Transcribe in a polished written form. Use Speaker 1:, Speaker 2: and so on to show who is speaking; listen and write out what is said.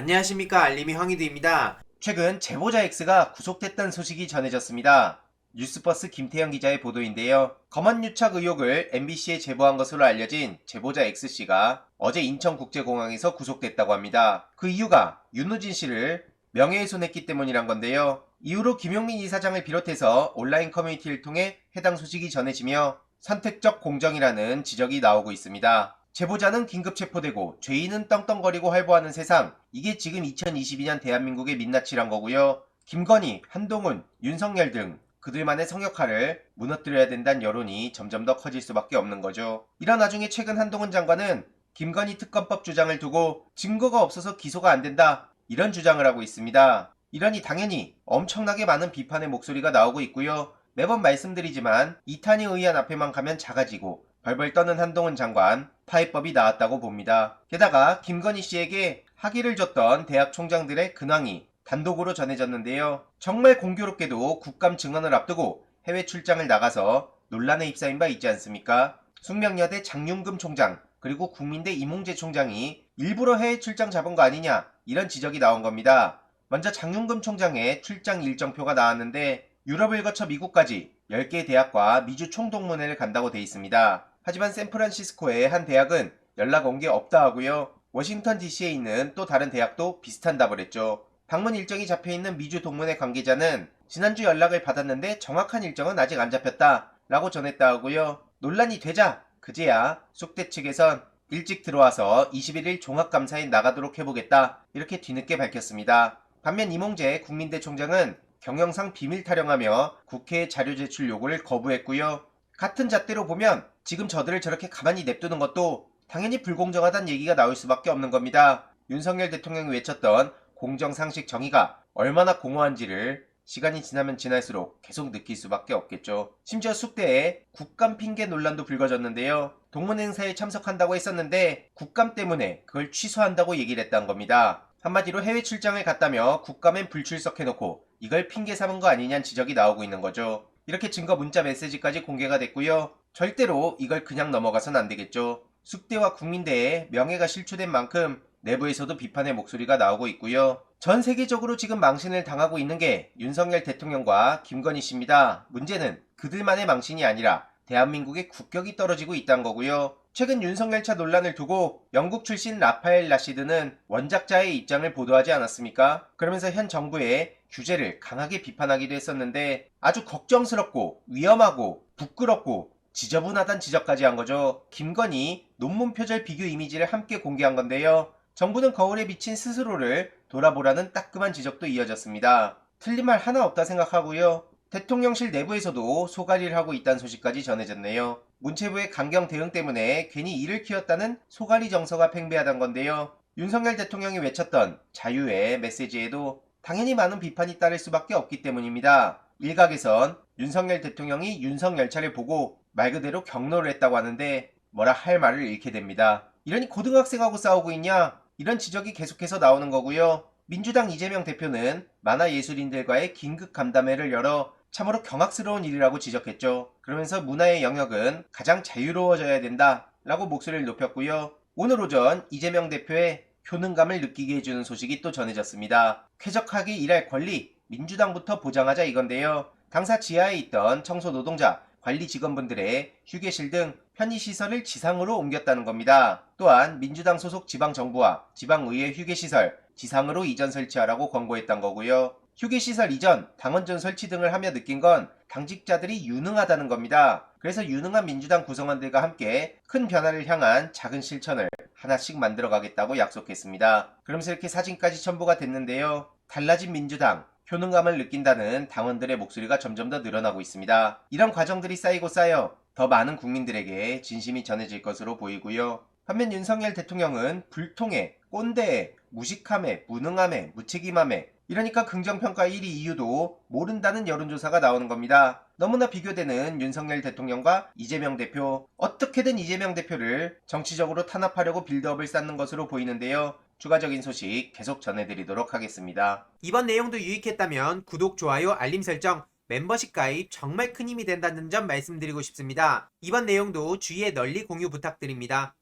Speaker 1: 안녕하십니까, 알림이 황희두입니다. 최근 제보자 X가 구속됐다는 소식이 전해졌습니다. 뉴스버스 김태형 기자의 보도인데요. 검언유착 의혹을 MBC에 제보한 것으로 알려진 제보자 X씨가 어제 인천국제공항에서 구속됐다고 합니다. 그 이유가 윤우진 씨를 명예훼손했기 때문이란 건데요. 이후로 김용민 이사장을 비롯해서 온라인 커뮤니티를 통해 해당 소식이 전해지며 선택적 공정이라는 지적이 나오고 있습니다. 제보자는 긴급 체포되고 죄인은 떵떵거리고 활보하는 세상, 이게 지금 2022년 대한민국의 민낯이란 거고요. 김건희, 한동훈, 윤석열 등 그들만의 성역화를 무너뜨려야 된다는 여론이 점점 더 커질 수밖에 없는 거죠. 이런 와중에 최근 한동훈 장관은 김건희 특검법 주장을 두고 증거가 없어서 기소가 안 된다, 이런 주장을 하고 있습니다. 이러니 당연히 엄청나게 많은 비판의 목소리가 나오고 있고요. 매번 말씀드리지만 이탄희 의안 앞에만 가면 작아지고 벌벌 떠는 한동훈 장관, 파해법이 나왔다고 봅니다. 게다가 김건희 씨에게 학위를 줬던 대학 총장들의 근황이 단독으로 전해졌는데요. 정말 공교롭게도 국감 증언을 앞두고 해외 출장을 나가서 논란에 휩싸인 바 있지 않습니까? 숙명여대 장윤금 총장, 그리고 국민대 이몽재 총장이 일부러 해외 출장 잡은 거 아니냐, 이런 지적이 나온 겁니다. 먼저 장윤금 총장의 출장 일정표가 나왔는데 유럽을 거쳐 미국까지 10개 대학과 미주 총동문회를 간다고 돼 있습니다. 하지만 샌프란시스코의 한 대학은 연락 온 게 없다 하고요. 워싱턴 DC에 있는 또 다른 대학도 비슷한 답을 했죠. 방문 일정이 잡혀있는 미주 동문회 관계자는 지난주 연락을 받았는데 정확한 일정은 아직 안 잡혔다 라고 전했다 하고요. 논란이 되자 그제야 숙대 측에선 일찍 들어와서 21일 종합감사에 나가도록 해보겠다, 이렇게 뒤늦게 밝혔습니다. 반면 이몽재 국민대 총장은 경영상 비밀 타령하며 국회에 자료 제출 요구를 거부했고요. 같은 잣대로 보면 지금 저들을 저렇게 가만히 냅두는 것도 당연히 불공정하다는 얘기가 나올 수밖에 없는 겁니다. 윤석열 대통령이 외쳤던 공정상식 정의가 얼마나 공허한지를 시간이 지나면 지날수록 계속 느낄 수밖에 없겠죠. 심지어 숙대에 국감 핑계 논란도 불거졌는데요. 동문 행사에 참석한다고 했었는데 국감 때문에 그걸 취소한다고 얘기를 했다는 겁니다. 한마디로 해외 출장을 갔다며 국감엔 불출석해놓고 이걸 핑계 삼은 거 아니냐는 지적이 나오고 있는 거죠. 이렇게 증거 문자 메시지까지 공개가 됐고요. 절대로 이걸 그냥 넘어가선 안 되겠죠. 숙대와 국민대의 명예가 실추된 만큼 내부에서도 비판의 목소리가 나오고 있고요. 전 세계적으로 지금 망신을 당하고 있는 게 윤석열 대통령과 김건희 씨입니다. 문제는 그들만의 망신이 아니라 대한민국의 국격이 떨어지고 있다는 거고요. 최근 윤석열차 논란을 두고 영국 출신 라파엘 라시드는 원작자의 입장을 보도하지 않았습니까? 그러면서 현 정부의 규제를 강하게 비판하기도 했었는데 아주 걱정스럽고 위험하고 부끄럽고 지저분하다는 지적까지 한 거죠. 김건희 논문 표절 비교 이미지를 함께 공개한 건데요. 정부는 거울에 비친 스스로를 돌아보라는 따끔한 지적도 이어졌습니다. 틀린 말 하나 없다 생각하고요. 대통령실 내부에서도 소갈이를 하고 있다는 소식까지 전해졌네요. 문체부의 강경 대응 때문에 괜히 일을 키웠다는 소갈이 정서가 팽배하단 건데요. 윤석열 대통령이 외쳤던 자유의 메시지에도 당연히 많은 비판이 따를 수밖에 없기 때문입니다. 일각에선 윤석열 대통령이 윤석열차를 보고 말 그대로 경로를 했다고 하는데 뭐라 할 말을 잃게 됩니다. 이러니 고등학생하고 싸우고 있냐? 이런 지적이 계속해서 나오는 거고요. 민주당 이재명 대표는 만화예술인들과의 긴급 간담회를 열어 참으로 경악스러운 일이라고 지적했죠. 그러면서 문화의 영역은 가장 자유로워져야 된다 라고 목소리를 높였고요. 오늘 오전 이재명 대표의 효능감을 느끼게 해주는 소식이 또 전해졌습니다. 쾌적하게 일할 권리, 민주당부터 보장하자 이건데요. 당사 지하에 있던 청소 노동자, 관리 직원분들의 휴게실 등 편의시설을 지상으로 옮겼다는 겁니다. 또한 민주당 소속 지방정부와 지방의회 휴게시설 지상으로 이전 설치하라고 권고했던 거고요. 휴게시설 이전, 당원전 설치 등을 하며 느낀 건 당직자들이 유능하다는 겁니다. 그래서 유능한 민주당 구성원들과 함께 큰 변화를 향한 작은 실천을 하나씩 만들어 가겠다고 약속했습니다. 그러면서 이렇게 사진까지 첨부가 됐는데요. 달라진 민주당, 효능감을 느낀다는 당원들의 목소리가 점점 더 늘어나고 있습니다. 이런 과정들이 쌓이고 쌓여 더 많은 국민들에게 진심이 전해질 것으로 보이고요. 반면 윤석열 대통령은 불통해, 꼰대해, 무식함에, 무능함에, 무책임함에, 이러니까 긍정평가 1위 이유도 모른다는 여론조사가 나오는 겁니다. 너무나 비교되는 윤석열 대통령과 이재명 대표, 어떻게든 이재명 대표를 정치적으로 탄압하려고 빌드업을 쌓는 것으로 보이는데요. 추가적인 소식 계속 전해드리도록 하겠습니다. 이번 내용도 유익했다면 구독, 좋아요, 알림 설정, 멤버십 가입 정말 큰 힘이 된다는 점 말씀드리고 싶습니다. 이번 내용도 주위에 널리 공유 부탁드립니다.